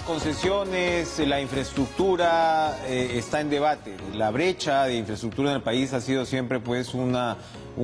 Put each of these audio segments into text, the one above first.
concesiones, la infraestructura está en debate. La brecha de infraestructura en el país ha sido siempre pues un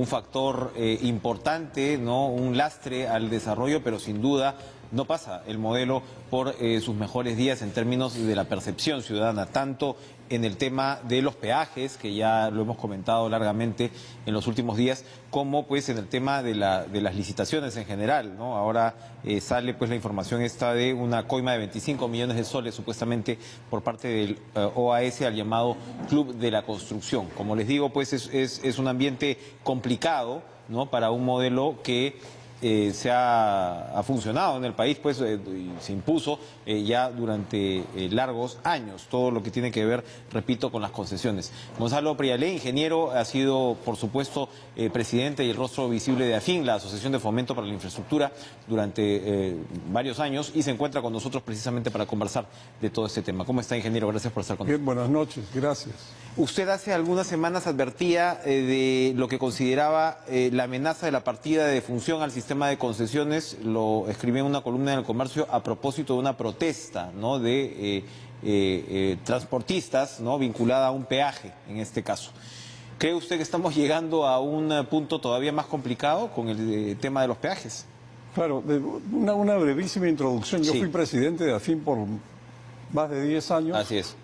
factor importante, ¿no? Un lastre al desarrollo, pero sin duda no pasa el modelo por sus mejores días en términos de la percepción ciudadana, tanto en el tema de los peajes, que ya lo hemos comentado largamente en los últimos días, como pues en el tema de las licitaciones en general, ¿no? Ahora sale pues la información esta de una coima de 25 millones de soles supuestamente por parte del OAS al llamado Club de la Construcción. Como les digo, pues es un ambiente complicado, ¿no? Para un modelo que ha funcionado en el país, pues y se impuso ya durante largos años, todo lo que tiene que ver, repito, con las concesiones. Gonzalo Prialé, ingeniero, ha sido, por supuesto, presidente y el rostro visible de AFIN, la Asociación de Fomento para la Infraestructura, durante varios años, y se encuentra con nosotros precisamente para conversar de todo este tema. ¿Cómo está, ingeniero? Gracias por estar con nosotros. Bien, buenas noches, gracias. Usted hace algunas semanas advertía de lo que consideraba la amenaza de la partida de función al sistema de concesiones. Lo escribí en una columna en El Comercio a propósito de una protesta, ¿no? de transportistas, ¿no? Vinculada a un peaje en este caso. ¿Cree usted que estamos llegando a un punto todavía más complicado con el tema de los peajes? Claro, una brevísima introducción. Yo fui presidente de AFIN por más de 10 años. Así es.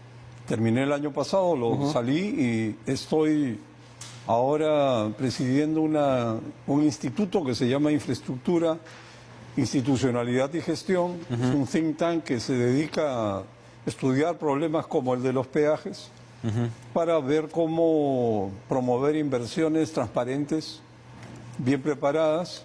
Terminé el año pasado, salí y estoy ahora presidiendo un instituto que se llama Infraestructura, Institucionalidad y Gestión. Es un think tank que se dedica a estudiar problemas como el de los peajes para ver cómo promover inversiones transparentes, bien preparadas,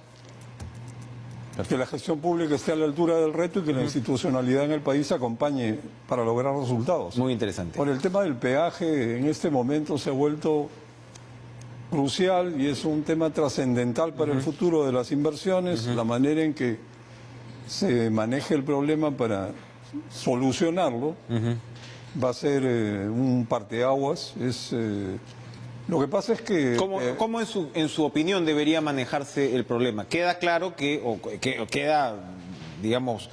que la gestión pública esté a la altura del reto y que la institucionalidad en el país acompañe para lograr resultados. Muy interesante. Por el tema del peaje, en este momento se ha vuelto crucial y es un tema trascendental para el futuro de las inversiones, la manera en que se maneje el problema para solucionarlo va a ser un parteaguas. Lo que pasa es que... ¿Cómo en su opinión debería manejarse el problema? Queda claro que queda, digamos,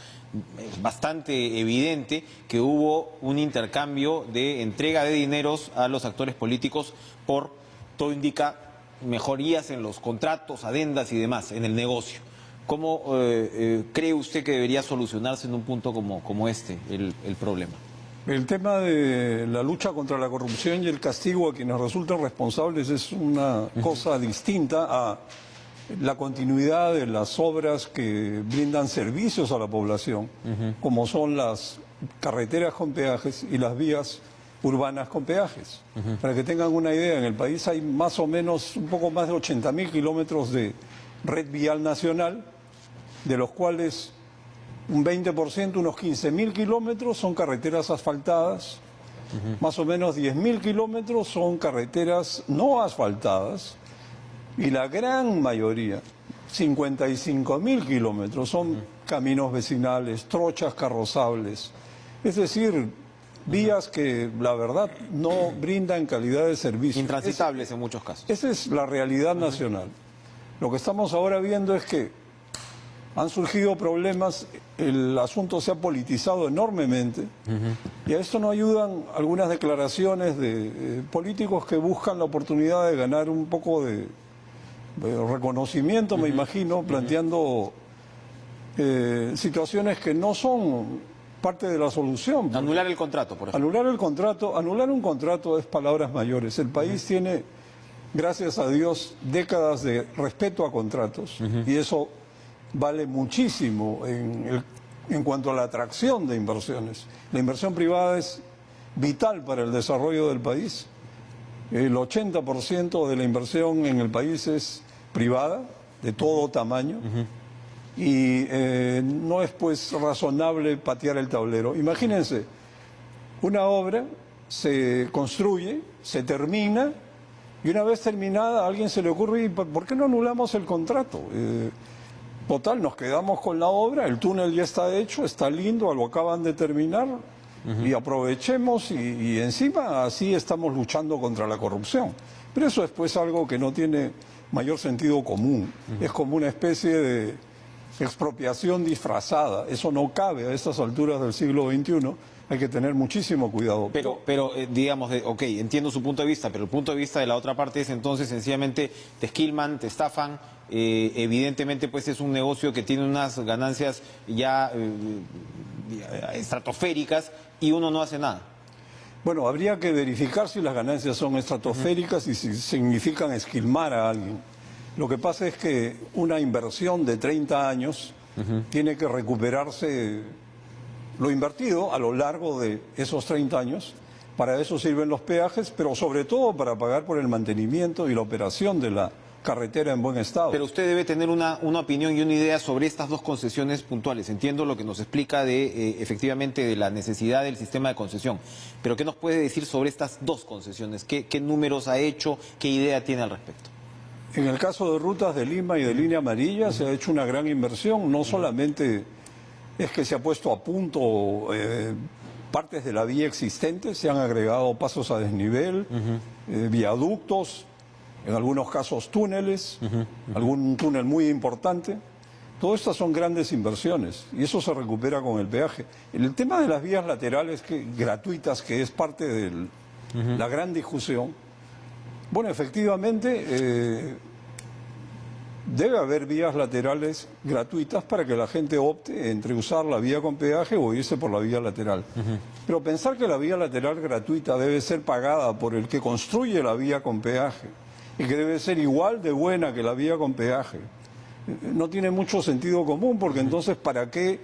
bastante evidente que hubo un intercambio de entrega de dineros a los actores políticos por, todo indica, mejorías en los contratos, adendas y demás, en el negocio. ¿Cómo cree usted que debería solucionarse en un punto como este el problema? El tema de la lucha contra la corrupción y el castigo a quienes resultan responsables es una cosa distinta a la continuidad de las obras que brindan servicios a la población, como son las carreteras con peajes y las vías urbanas con peajes. Para que tengan una idea, en el país hay más o menos un poco más de 80.000 kilómetros de red vial nacional, de los cuales un 20%, unos 15.000 kilómetros son carreteras asfaltadas, más o menos 10.000 kilómetros son carreteras no asfaltadas y la gran mayoría, 55.000 kilómetros, son caminos vecinales, trochas carrozables, es decir, vías que la verdad no brindan calidad de servicio. Intransitables en muchos casos. Esa es la realidad nacional. Lo que estamos ahora viendo es que han surgido problemas, el asunto se ha politizado enormemente y a esto no ayudan algunas declaraciones de políticos que buscan la oportunidad de ganar un poco de reconocimiento, me imagino, planteando situaciones que no son parte de la solución. Anular el contrato, por ejemplo. Anular un contrato es palabras mayores. El país tiene, gracias a Dios, décadas de respeto a contratos y eso vale muchísimo en cuanto a la atracción de inversiones. La inversión privada es vital para el desarrollo del país. El 80% de la inversión en el país es privada, de todo tamaño, y no es pues razonable patear el tablero. Imagínense, una obra se construye, se termina, y una vez terminada a alguien se le ocurre, ¿por qué no anulamos el contrato? Total, nos quedamos con la obra, el túnel ya está hecho, está lindo, lo acaban de terminar, y aprovechemos y encima así estamos luchando contra la corrupción. Pero eso es pues algo que no tiene mayor sentido común, es como una especie de expropiación disfrazada. Eso no cabe a estas alturas del siglo XXI. Hay que tener muchísimo cuidado. Pero digamos, ok, entiendo su punto de vista, pero el punto de vista de la otra parte es entonces sencillamente te esquilman, te estafan, evidentemente pues es un negocio que tiene unas ganancias ya estratosféricas y uno no hace nada. Bueno, habría que verificar si las ganancias son estratosféricas y si significan esquilmar a alguien. Lo que pasa es que una inversión de 30 años tiene que recuperarse lo invertido a lo largo de esos 30 años. Para eso sirven los peajes, pero sobre todo para pagar por el mantenimiento y la operación de la carretera en buen estado. Pero usted debe tener una opinión y una idea sobre estas dos concesiones puntuales. Entiendo lo que nos explica efectivamente de la necesidad del sistema de concesión. Pero ¿qué nos puede decir sobre estas dos concesiones? ¿Qué números ha hecho? ¿Qué idea tiene al respecto? En el caso de Rutas de Lima y de Línea Amarilla se ha hecho una gran inversión. No solamente es que se ha puesto a punto partes de la vía existente, se han agregado pasos a desnivel, viaductos, en algunos casos túneles, algún túnel muy importante. Todas estas son grandes inversiones y eso se recupera con el peaje. El tema de las vías laterales gratuitas, que es parte de la gran discusión, bueno, efectivamente debe haber vías laterales gratuitas para que la gente opte entre usar la vía con peaje o irse por la vía lateral. Pero pensar que la vía lateral gratuita debe ser pagada por el que construye la vía con peaje y que debe ser igual de buena que la vía con peaje, no tiene mucho sentido común, porque entonces ¿para qué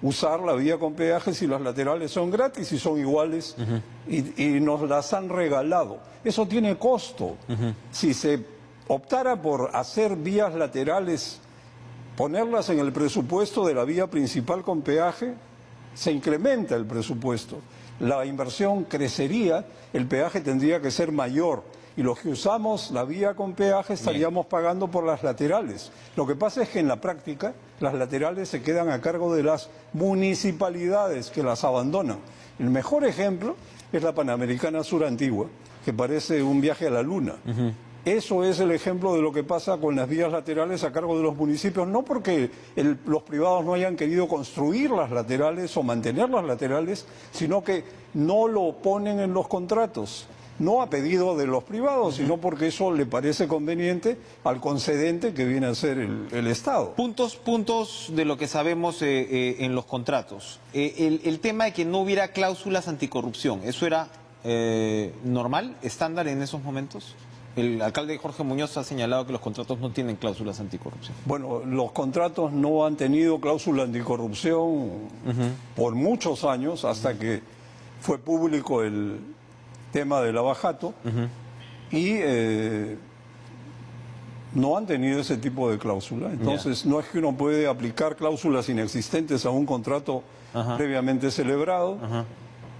usar la vía con peaje si las laterales son gratis y son iguales y nos las han regalado? Eso tiene costo. Si se optara por hacer vías laterales, ponerlas en el presupuesto de la vía principal con peaje, se incrementa el presupuesto. La inversión crecería, el peaje tendría que ser mayor. Y los que usamos la vía con peaje estaríamos pagando por las laterales. Lo que pasa es que en la práctica las laterales se quedan a cargo de las municipalidades que las abandonan. El mejor ejemplo es la Panamericana Sur Antigua, que parece un viaje a la luna. Eso es el ejemplo de lo que pasa con las vías laterales a cargo de los municipios, no porque los privados no hayan querido construir las laterales o mantener las laterales, sino que no lo ponen en los contratos. No a pedido de los privados, sino porque eso le parece conveniente al concedente, que viene a ser el Estado. Puntos de lo que sabemos en los contratos. El tema de que no hubiera cláusulas anticorrupción, ¿eso era normal, estándar en esos momentos? El alcalde Jorge Muñoz ha señalado que los contratos no tienen cláusulas anticorrupción. Bueno, los contratos no han tenido cláusula anticorrupción por muchos años, hasta que fue público el tema del abajato, y no han tenido ese tipo de cláusula. Entonces, no es que uno puede aplicar cláusulas inexistentes a un contrato previamente celebrado,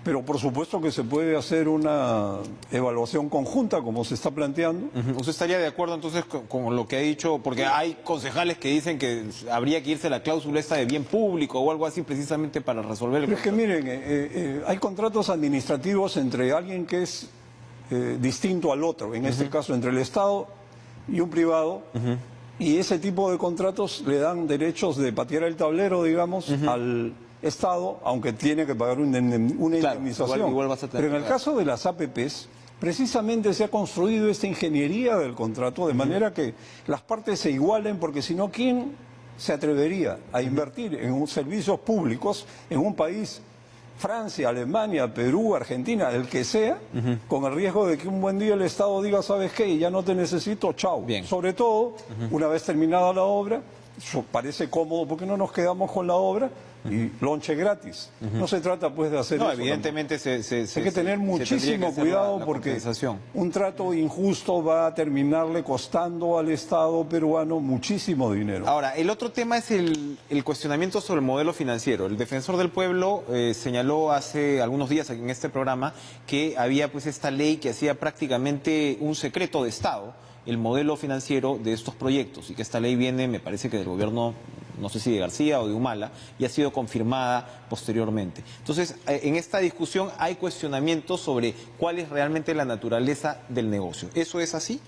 pero por supuesto que se puede hacer una evaluación conjunta, como se está planteando. ¿Usted estaría de acuerdo entonces con lo que ha dicho? Porque hay concejales que dicen que habría que irse a la cláusula esta de bien público o algo así, precisamente para resolver el Pero es que miren, hay contratos administrativos entre alguien que es distinto al otro, en este caso entre el Estado y un privado, y ese tipo de contratos le dan derechos de patear el tablero, digamos, al Estado, aunque tiene que pagar una indemnización. Igual vas a tener. Pero en el caso de las APPs, precisamente se ha construido esta ingeniería del contrato de manera que las partes se igualen, porque si no, ¿quién se atrevería a invertir en servicios públicos en un país, Francia, Alemania, Perú, Argentina, el que sea, con el riesgo de que un buen día el Estado diga, ¿sabes qué? Ya no te necesito, chao. Bien. Sobre todo, una vez terminada la obra, eso parece cómodo porque no nos quedamos con la obra y lonche gratis. No se trata pues de hacer no, eso. Evidentemente hay que tener muchísimo cuidado porque un trato injusto va a terminarle costando al Estado peruano muchísimo dinero. Ahora, el otro tema es el cuestionamiento sobre el modelo financiero. El defensor del pueblo señaló hace algunos días en este programa que había pues esta ley que hacía prácticamente un secreto de Estado el modelo financiero de estos proyectos, y que esta ley viene, me parece que del gobierno, no sé si de García o de Humala, y ha sido confirmada posteriormente. Entonces, en esta discusión hay cuestionamientos sobre cuál es realmente la naturaleza del negocio. ¿Eso es así?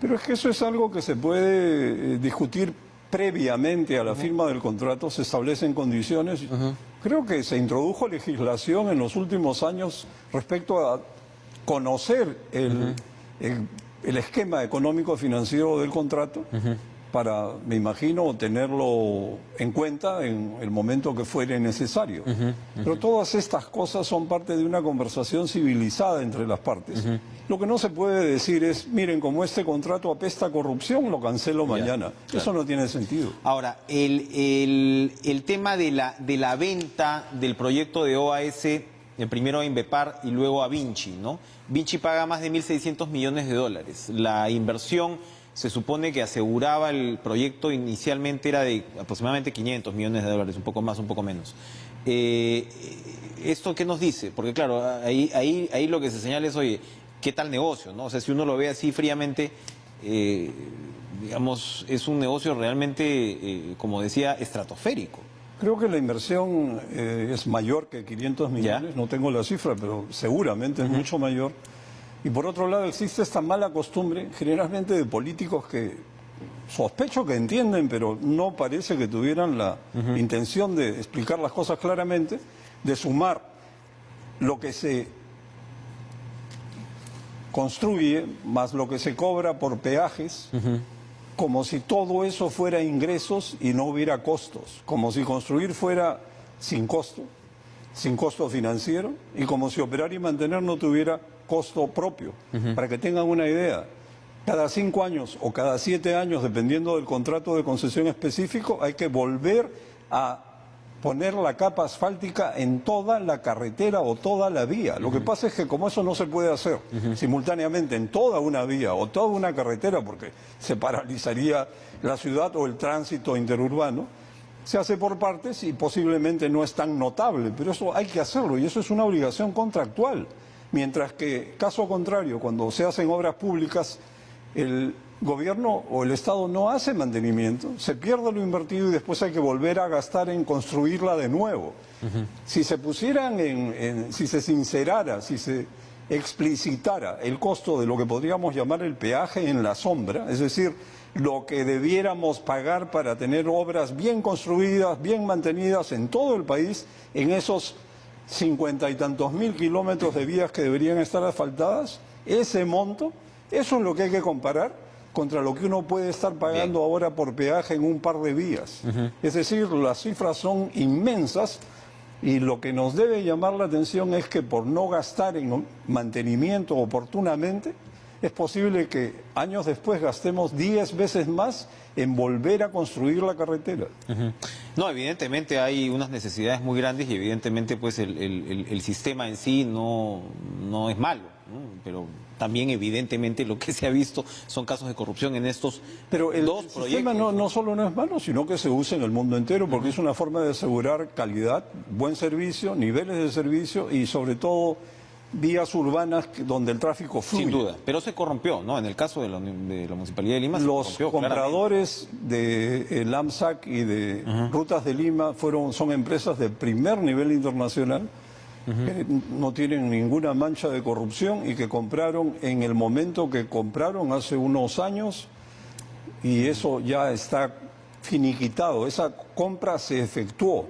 Pero es que eso es algo que se puede discutir previamente a la firma del contrato se establecen condiciones. Creo que se introdujo legislación en los últimos años respecto a conocer el esquema económico financiero del contrato para, me imagino, tenerlo en cuenta en el momento que fuere necesario. Pero todas estas cosas son parte de una conversación civilizada entre las partes. Lo que no se puede decir es, miren, como este contrato apesta a corrupción, lo cancelo mañana. Claro. Eso no tiene sentido. Ahora, el tema de la venta del proyecto de OAS, primero a Inverpar y luego a Vinci, ¿no? Vinci paga más de 1.600 millones de dólares. La inversión se supone que aseguraba el proyecto inicialmente era de aproximadamente 500 millones de dólares, un poco más, un poco menos. ¿Esto qué nos dice? Porque claro, ahí lo que se señala es, oye, ¿qué tal negocio, no? O sea, si uno lo ve así fríamente, digamos, es un negocio realmente, como decía, estratosférico. Creo que la inversión es mayor que 500 millones, no tengo la cifra, pero seguramente es mucho mayor. Y por otro lado existe esta mala costumbre, generalmente de políticos que sospecho que entienden, pero no parece que tuvieran la intención de explicar las cosas claramente, de sumar lo que se construye más lo que se cobra por peajes, como si todo eso fuera ingresos y no hubiera costos, como si construir fuera sin costo financiero, y como si operar y mantener no tuviera costo propio. Para que tengan una idea, cada 5 años o cada 7 años, dependiendo del contrato de concesión específico, hay que volver a poner la capa asfáltica en toda la carretera o toda la vía. Lo que pasa es que como eso no se puede hacer simultáneamente en toda una vía o toda una carretera, porque se paralizaría la ciudad o el tránsito interurbano, se hace por partes y posiblemente no es tan notable, pero eso hay que hacerlo y eso es una obligación contractual. Mientras que, caso contrario, cuando se hacen obras públicas, el gobierno o el Estado no hace mantenimiento, se pierde lo invertido y después hay que volver a gastar en construirla de nuevo. Si se pusieran si se sincerara, si se explicitara el costo de lo que podríamos llamar el peaje en la sombra, es decir, lo que debiéramos pagar para tener obras bien construidas, bien mantenidas en todo el país, en esos 50 y tantos mil kilómetros de vías que deberían estar asfaltadas, ese monto, eso es lo que hay que comparar contra lo que uno puede estar pagando ahora por peaje en un par de vías. Es decir, las cifras son inmensas y lo que nos debe llamar la atención es que por no gastar en mantenimiento oportunamente, es posible que años después gastemos 10 veces más en volver a construir la carretera. No, evidentemente hay unas necesidades muy grandes y evidentemente pues el sistema en sí no es malo, ¿no? Pero también evidentemente lo que se ha visto son casos de corrupción en estos Pero el dos proyectos. sistema no solo no es malo, sino que se usa en el mundo entero porque es una forma de asegurar calidad, buen servicio, niveles de servicio y sobre todo vías urbanas donde el tráfico fluye. Sin duda, pero se corrompió, ¿no? En el caso de la Municipalidad de Lima, los compradores de AMSAC y de Rutas de Lima son empresas de primer nivel internacional que no tienen ninguna mancha de corrupción y que compraron en el momento que compraron hace unos años y eso ya está finiquitado, esa compra se efectuó.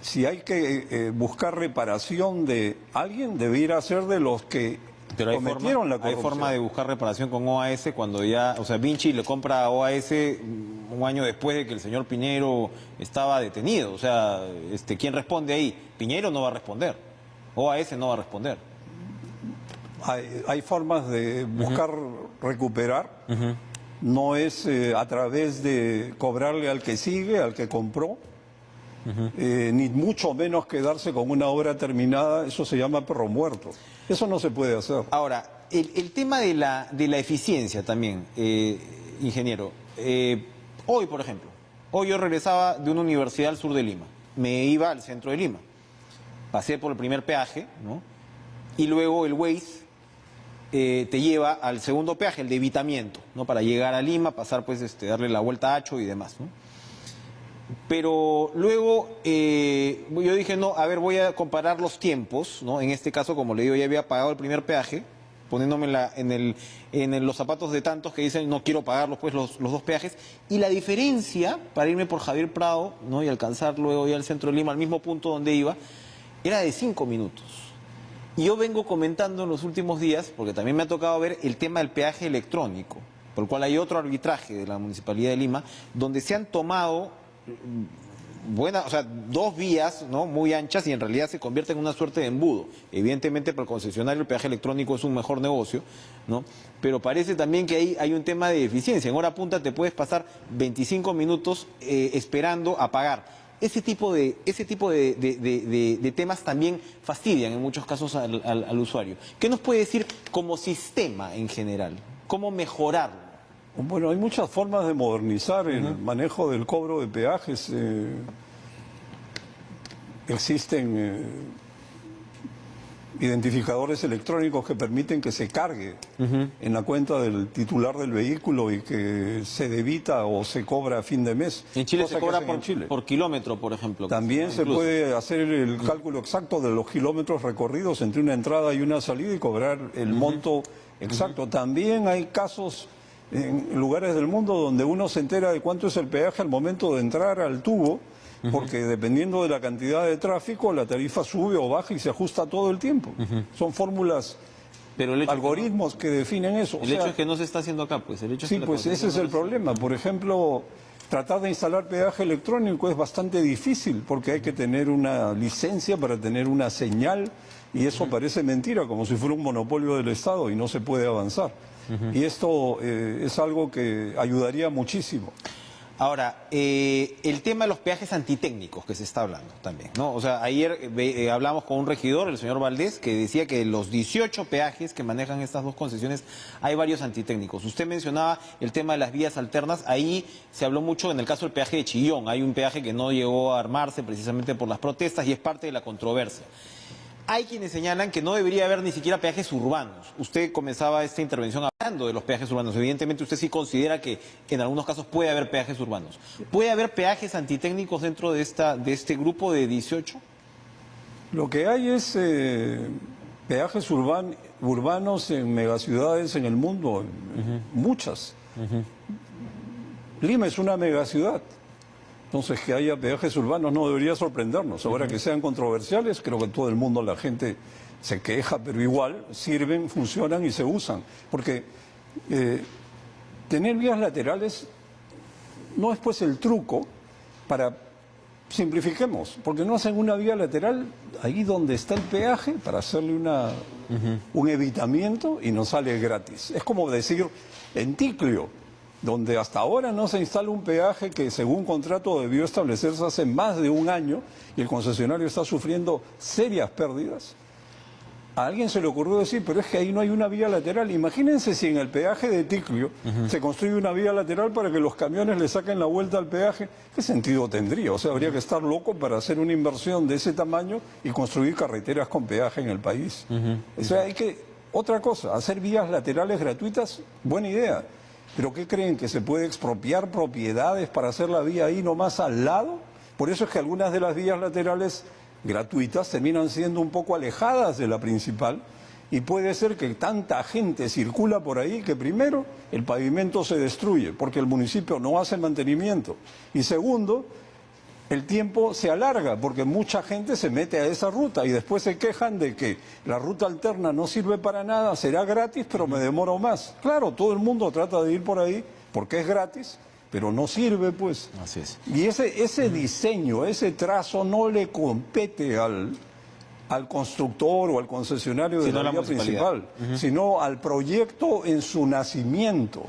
Si hay que buscar reparación de alguien, debiera ser de los que cometieron la corrupción. Hay forma de buscar reparación con OAS cuando ya, o sea, Vinci le compra a OAS un año después de que el señor Piñero estaba detenido. O sea, ¿quién responde ahí? Piñero no va a responder, OAS no va a responder. Hay formas de buscar recuperar, no es a través de cobrarle al que sigue, al que compró. Ni mucho menos quedarse con una obra terminada, eso se llama perro muerto. Eso no se puede hacer. Ahora, el tema de la eficiencia también, ingeniero. Hoy, por ejemplo, hoy yo regresaba de una universidad al sur de Lima, me iba al centro de Lima, pasé por el primer peaje, ¿no? Y luego el Waze te lleva al segundo peaje, el de evitamiento, ¿no? Para llegar a Lima, pasar pues darle la vuelta a Hacho y demás, ¿no? Pero luego yo dije, no, a ver, voy a comparar los tiempos, ¿no? En este caso, como le digo, ya había pagado el primer peaje, poniéndome en los zapatos de tantos que dicen no quiero pagar pues, los dos peajes. Y la diferencia para irme por Javier Prado, ¿no? Y alcanzar luego ya el centro de Lima, al mismo punto donde iba, era de 5 minutos. Y yo vengo comentando en los últimos días, porque también me ha tocado ver el tema del peaje electrónico, por el cual hay otro arbitraje de la Municipalidad de Lima, donde se han tomado dos vías, ¿no? Muy anchas, y en realidad se convierte en una suerte de embudo. Evidentemente para el concesionario el peaje electrónico es un mejor negocio, ¿no? Pero parece también que ahí hay un tema de eficiencia. En hora punta te puedes pasar 25 minutos esperando a pagar. Ese tipo de temas también fastidian en muchos casos al usuario. ¿Qué nos puede decir como sistema en general? ¿Cómo mejorarlo? Bueno, hay muchas formas de modernizar el manejo del cobro de peajes. Existen identificadores electrónicos que permiten que se cargue en la cuenta del titular del vehículo y que se debita o se cobra a fin de mes. En Chile se cobra por kilómetro, por ejemplo. También se puede hacer el cálculo exacto de los kilómetros recorridos entre una entrada y una salida y cobrar el monto exacto. También hay casos en lugares del mundo donde uno se entera de cuánto es el peaje al momento de entrar al tubo, porque dependiendo de la cantidad de tráfico, la tarifa sube o baja y se ajusta todo el tiempo. Son fórmulas, pero algoritmos que definen eso. El hecho es que no se está haciendo acá, pues. Sí, pues ese es el problema. Por ejemplo, tratar de instalar peaje electrónico es bastante difícil porque hay que tener una licencia para tener una señal y eso parece mentira, como si fuera un monopolio del Estado y no se puede avanzar. Y esto es algo que ayudaría muchísimo. Ahora, el tema de los peajes antitécnicos que se está hablando también, ¿no? O sea, ayer hablamos con un regidor, el señor Valdés, que decía que de los 18 peajes que manejan estas dos concesiones hay varios antitécnicos. Usted mencionaba el tema de las vías alternas, ahí se habló mucho en el caso del peaje de Chillón. Hay un peaje que no llegó a armarse precisamente por las protestas y es parte de la controversia. Hay quienes señalan que no debería haber ni siquiera peajes urbanos. Usted comenzaba esta intervención hablando de los peajes urbanos. Evidentemente usted sí considera que en algunos casos puede haber peajes urbanos. ¿Puede haber peajes antitécnicos dentro de este grupo de 18? Lo que hay es peajes urbanos en megaciudades en el mundo, muchas. Lima es una megaciudad. Entonces, que haya peajes urbanos no debería sorprendernos. Ahora que sean controversiales, creo que todo el mundo, la gente se queja, pero igual sirven, funcionan y se usan. Porque tener vías laterales no es pues el truco para, simplifiquemos, porque no hacen una vía lateral ahí donde está el peaje para hacerle un evitamiento y nos sale gratis. Es como decir, en Ticlio, donde hasta ahora no se instala un peaje que según contrato debió establecerse hace más de un año y el concesionario está sufriendo serias pérdidas. A alguien se le ocurrió decir, pero es que ahí no hay una vía lateral. Imagínense si en el peaje de Ticlio se construye una vía lateral para que los camiones le saquen la vuelta al peaje. ¿Qué sentido tendría? O sea, habría que estar loco para hacer una inversión de ese tamaño y construir carreteras con peaje en el país. O sea, otra cosa, hacer vías laterales gratuitas, buena idea. ¿Pero qué creen? ¿Que se puede expropiar propiedades para hacer la vía ahí nomás al lado? Por eso es que algunas de las vías laterales gratuitas terminan siendo un poco alejadas de la principal y puede ser que tanta gente circula por ahí que primero el pavimento se destruye porque el municipio no hace mantenimiento y segundo, el tiempo se alarga porque mucha gente se mete a esa ruta y después se quejan de que la ruta alterna no sirve para nada, será gratis pero me demoro más. Claro, todo el mundo trata de ir por ahí porque es gratis, pero no sirve pues. Así es. Y ese diseño, ese trazo no le compete al constructor o al concesionario de la vía principal, sino al proyecto en su nacimiento.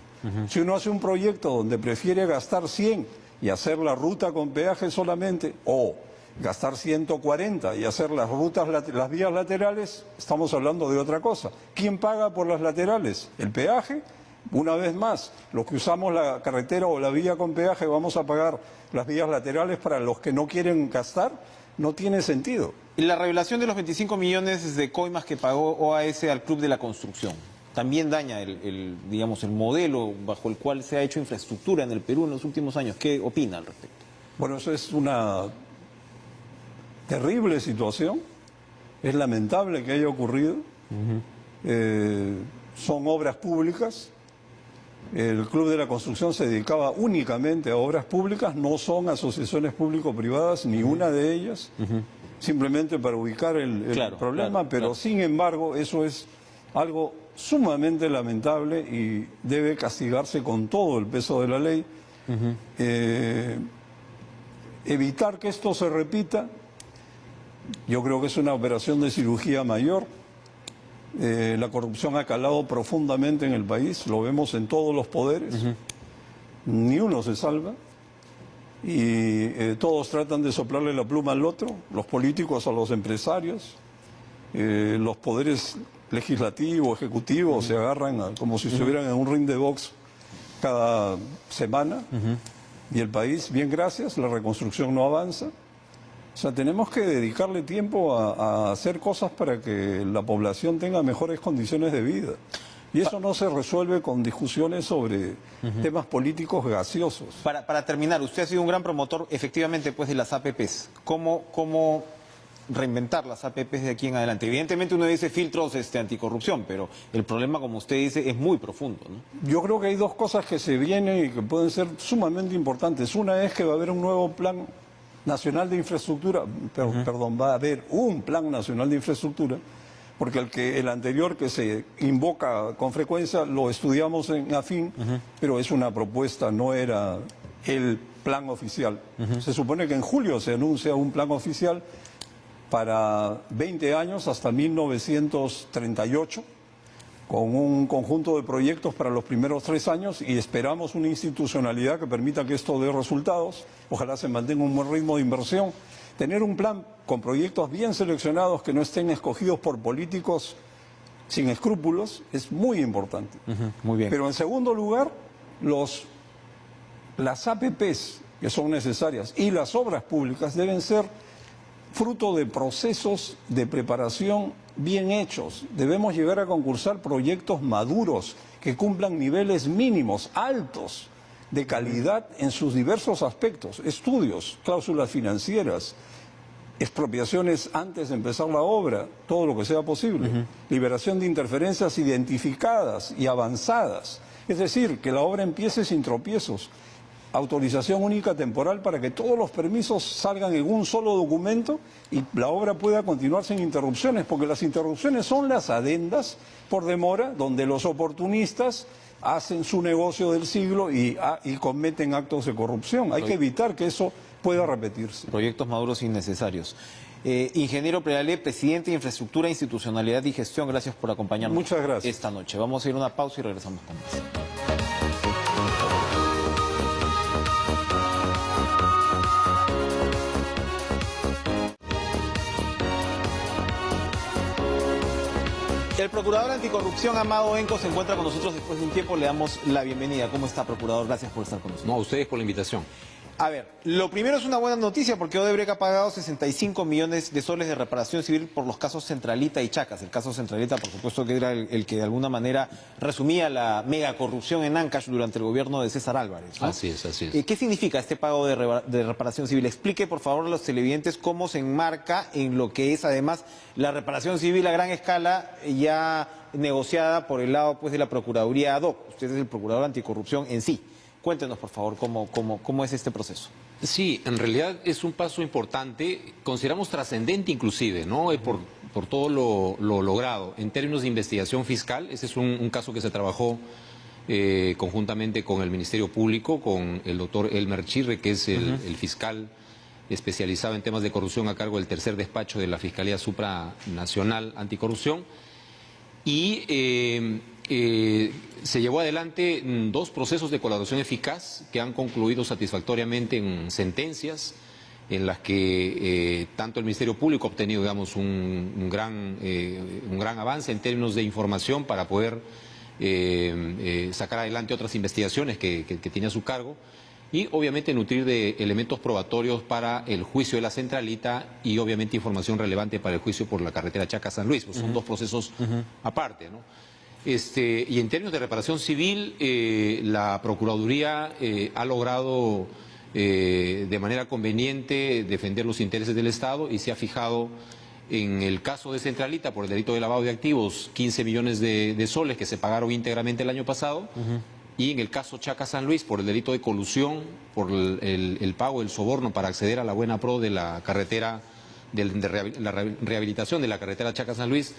Si uno hace un proyecto donde prefiere gastar 100 y hacer la ruta con peaje solamente, o gastar 140 y hacer las vías laterales, estamos hablando de otra cosa. ¿Quién paga por las laterales? ¿El peaje? Una vez más, los que usamos la carretera o la vía con peaje vamos a pagar las vías laterales para los que no quieren gastar, no tiene sentido. Y la revelación de los 25 millones de coimas que pagó OAS al Club de la Construcción también daña el modelo bajo el cual se ha hecho infraestructura en el Perú en los últimos años. ¿Qué opina al respecto? Bueno, eso es una terrible situación. Es lamentable que haya ocurrido. son obras públicas. El Club de la Construcción se dedicaba únicamente a obras públicas, no son asociaciones público-privadas, ni una de ellas, simplemente para ubicar el problema, pero sin embargo eso es algo sumamente lamentable y debe castigarse con todo el peso de la ley. Evitar que esto se repita, yo creo que es una operación de cirugía mayor. La corrupción ha calado profundamente en el país, lo vemos en todos los poderes, ni uno se salva y todos tratan de soplarle la pluma al otro, los políticos a los empresarios, los poderes legislativo, ejecutivo, se agarran como si estuvieran en un ring de box cada semana. Y el país, bien gracias, la reconstrucción no avanza. O sea, tenemos que dedicarle tiempo a hacer cosas para que la población tenga mejores condiciones de vida. Y eso no se resuelve con discusiones sobre temas políticos gaseosos. Para terminar, usted ha sido un gran promotor, efectivamente, pues, de las APPs. ¿Cómo reinventar las APPs de aquí en adelante? Evidentemente uno dice filtros anticorrupción, pero el problema, como usted dice, es muy profundo, ¿no? Yo creo que hay dos cosas que se vienen y que pueden ser sumamente importantes. Una es que va a haber un nuevo plan nacional de infraestructura, perdón, va a haber un plan nacional de infraestructura, porque el anterior que se invoca con frecuencia lo estudiamos en AFIN, pero es una propuesta, no era el plan oficial. Se supone que en julio se anuncia un plan oficial para 20 años hasta 1938, con un conjunto de proyectos para los primeros 3 años y esperamos una institucionalidad que permita que esto dé resultados. Ojalá se mantenga un buen ritmo de inversión. Tener un plan con proyectos bien seleccionados que no estén escogidos por políticos sin escrúpulos es muy importante. Muy bien. Pero en segundo lugar, las APPs que son necesarias y las obras públicas deben ser fruto de procesos de preparación bien hechos. Debemos llegar a concursar proyectos maduros que cumplan niveles mínimos, altos, de calidad en sus diversos aspectos, estudios, cláusulas financieras, expropiaciones antes de empezar la obra, todo lo que sea posible, liberación de interferencias identificadas y avanzadas, es decir, que la obra empiece sin tropiezos, autorización única temporal para que todos los permisos salgan en un solo documento y la obra pueda continuar sin interrupciones, porque las interrupciones son las adendas por demora, donde los oportunistas hacen su negocio del siglo y cometen actos de corrupción. Hay que evitar que eso pueda repetirse. Proyectos maduros innecesarios. Ingeniero Prealé, presidente de Infraestructura, Institucionalidad y Gestión, gracias por acompañarnos. Muchas gracias. Esta noche. Vamos a ir a una pausa y regresamos con más. El procurador anticorrupción, Amado Enco, se encuentra con nosotros después de un tiempo. Le damos la bienvenida. ¿Cómo está, procurador? Gracias por estar con nosotros. No, a ustedes por la invitación. A ver, lo primero es una buena noticia porque Odebrecht ha pagado 65 millones de soles de reparación civil por los casos Centralita y Chacas. El caso Centralita, por supuesto, que era el que de alguna manera resumía la megacorrupción en Ancash durante el gobierno de César Álvarez, ¿no? Así es, así es. ¿Qué significa este pago de reparación civil? Explique, por favor, a los televidentes cómo se enmarca en lo que es, además, la reparación civil a gran escala ya negociada por el lado, pues, de la Procuraduría ad hoc. Usted es el procurador anticorrupción en sí. Cuéntenos, por favor, cómo es este proceso. Sí, en realidad es un paso importante, consideramos trascendente inclusive, ¿no? Por todo lo logrado. En términos de investigación fiscal, ese es un caso que se trabajó conjuntamente con el Ministerio Público, con el doctor Elmer Chirre, que es el fiscal especializado en temas de corrupción a cargo del tercer despacho de la Fiscalía Supranacional Anticorrupción. Y se llevó adelante 2 procesos de colaboración eficaz que han concluido satisfactoriamente en sentencias en las que tanto el Ministerio Público ha obtenido, digamos, un gran avance en términos de información para poder sacar adelante otras investigaciones que tiene a su cargo y obviamente nutrir de elementos probatorios para el juicio de la Centralita y obviamente información relevante para el juicio por la carretera Chacas-San Luis. Pues son 2 procesos aparte, ¿no? Y en términos de reparación civil, la Procuraduría ha logrado de manera conveniente defender los intereses del Estado y se ha fijado En el caso de Centralita, por el delito de lavado de activos, 15 millones de soles que se pagaron íntegramente el año pasado. Y en el caso Chaca San Luis, por el delito de colusión, por el pago del soborno para acceder a la buena pro de la carretera, la rehabilitación de la carretera Chaca San Luis,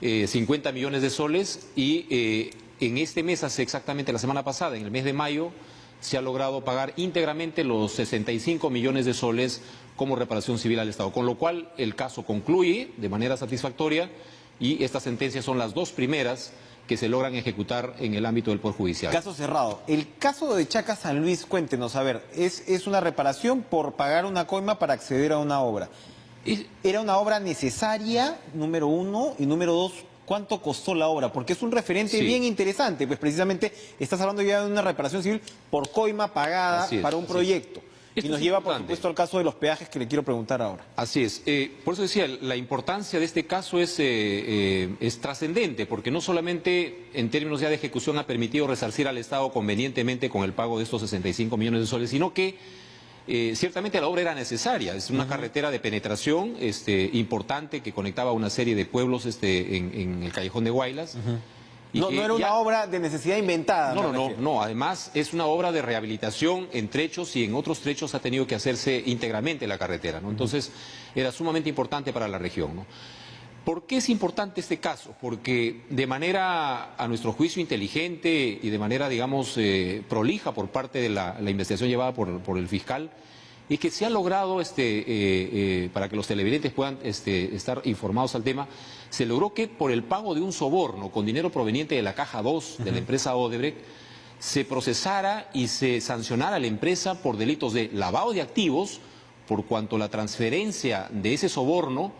50 millones de soles. Y en este mes, hace exactamente la semana pasada, en el mes de mayo, se ha logrado pagar íntegramente los 65 millones de soles como reparación civil al Estado. Con lo cual, el caso concluye de manera satisfactoria y estas sentencias son las dos primeras que se logran ejecutar en el ámbito del Poder Judicial. Caso cerrado. El caso de Chaca San Luis, cuéntenos, a ver, es una reparación por pagar una coima para acceder a una obra. ¿Era una obra necesaria, número uno, y número dos, cuánto costó la obra? Porque es un referente bien interesante, pues precisamente estás hablando ya de una reparación civil por coima pagada para un proyecto. Y nos lleva, por supuesto, al caso de los peajes que le quiero preguntar ahora. Así es. Por eso decía, la importancia de este caso es trascendente, porque no solamente en términos ya de ejecución ha permitido resarcir al Estado convenientemente con el pago de estos 65 millones de soles, sino que ciertamente la obra era necesaria. Es una carretera de penetración importante que conectaba una serie de pueblos en el Callejón de Guaylas. No era una obra de necesidad inventada. No. Además, es una obra de rehabilitación en trechos y en otros trechos ha tenido que hacerse íntegramente la carretera, ¿no? Entonces, era sumamente importante para la región, ¿no? ¿Por qué es importante este caso? Porque de manera, a nuestro juicio, inteligente y de manera, digamos, prolija por parte de la investigación llevada por el fiscal, y que se ha logrado, para que los televidentes puedan estar informados al tema, se logró que por el pago de un soborno con dinero proveniente de la Caja 2 de la empresa Odebrecht, se procesara y se sancionara a la empresa por delitos de lavado de activos, por cuanto la transferencia de ese soborno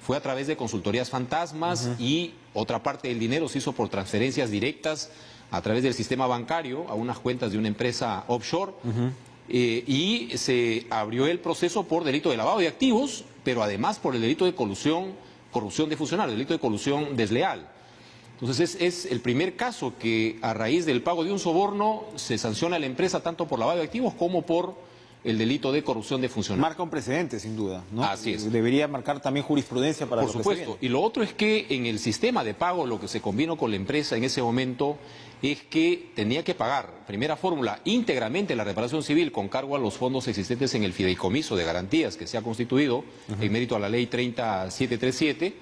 fue a través de consultorías fantasmas y otra parte del dinero se hizo por transferencias directas a través del sistema bancario a unas cuentas de una empresa offshore. Y se abrió el proceso por delito de lavado de activos, pero además por el delito de corrupción de funcionarios, delito de colusión desleal. Entonces es el primer caso que a raíz del pago de un soborno se sanciona a la empresa tanto por lavado de activos como por el delito de corrupción de funcionarios. Marca un precedente, sin duda, ¿no? Así es. Debería marcar también jurisprudencia para Por supuesto. Y lo otro es que en el sistema de pago lo que se combinó con la empresa en ese momento es que tenía que pagar, primera fórmula, íntegramente la reparación civil con cargo a los fondos existentes en el fideicomiso de garantías que se ha constituido en mérito a la ley 30737,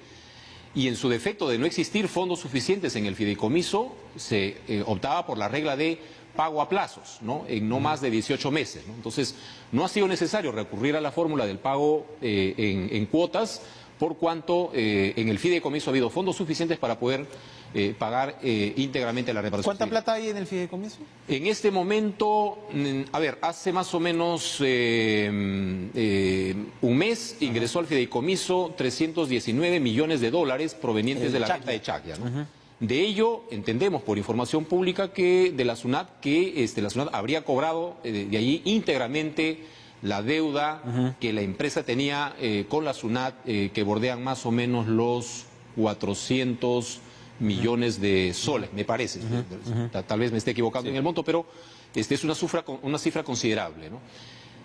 y en su defecto de no existir fondos suficientes en el fideicomiso, se optaba por la regla de pago a plazos, ¿no? En no más de 18 meses, ¿no? Entonces, no ha sido necesario recurrir a la fórmula del pago en cuotas, por cuanto en el fideicomiso ha habido fondos suficientes para poder pagar íntegramente la reparación ¿Cuánta civil. plata hay en el fideicomiso? En este momento, hace más o menos un mes ingresó al fideicomiso 319 millones de dólares provenientes de la venta de Chacya, ¿no? De ello, entendemos por información pública que de la SUNAT, la SUNAT habría cobrado de allí íntegramente la deuda que la empresa tenía con la SUNAT, que bordean más o menos los 400 millones de soles, me parece. Tal vez me esté equivocando en el monto, pero es una cifra considerable, ¿no?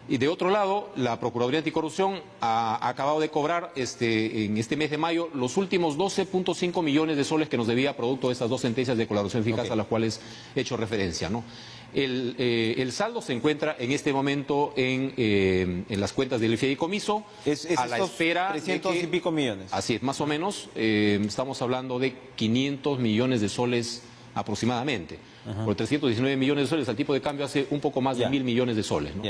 Y de otro lado, la Procuraduría Anticorrupción ha acabado de cobrar en este mes de mayo los últimos 12.5 millones de soles que nos debía producto de estas dos sentencias de colaboración eficaz a las cuales he hecho referencia, ¿no? El saldo se encuentra en este momento en las cuentas del fideicomiso, a la espera 300 y pico millones. Así es, más o menos, estamos hablando de 500 millones de soles aproximadamente. Por 319 millones de soles al tipo de cambio hace un poco más de 1.000 millones de soles, ¿no?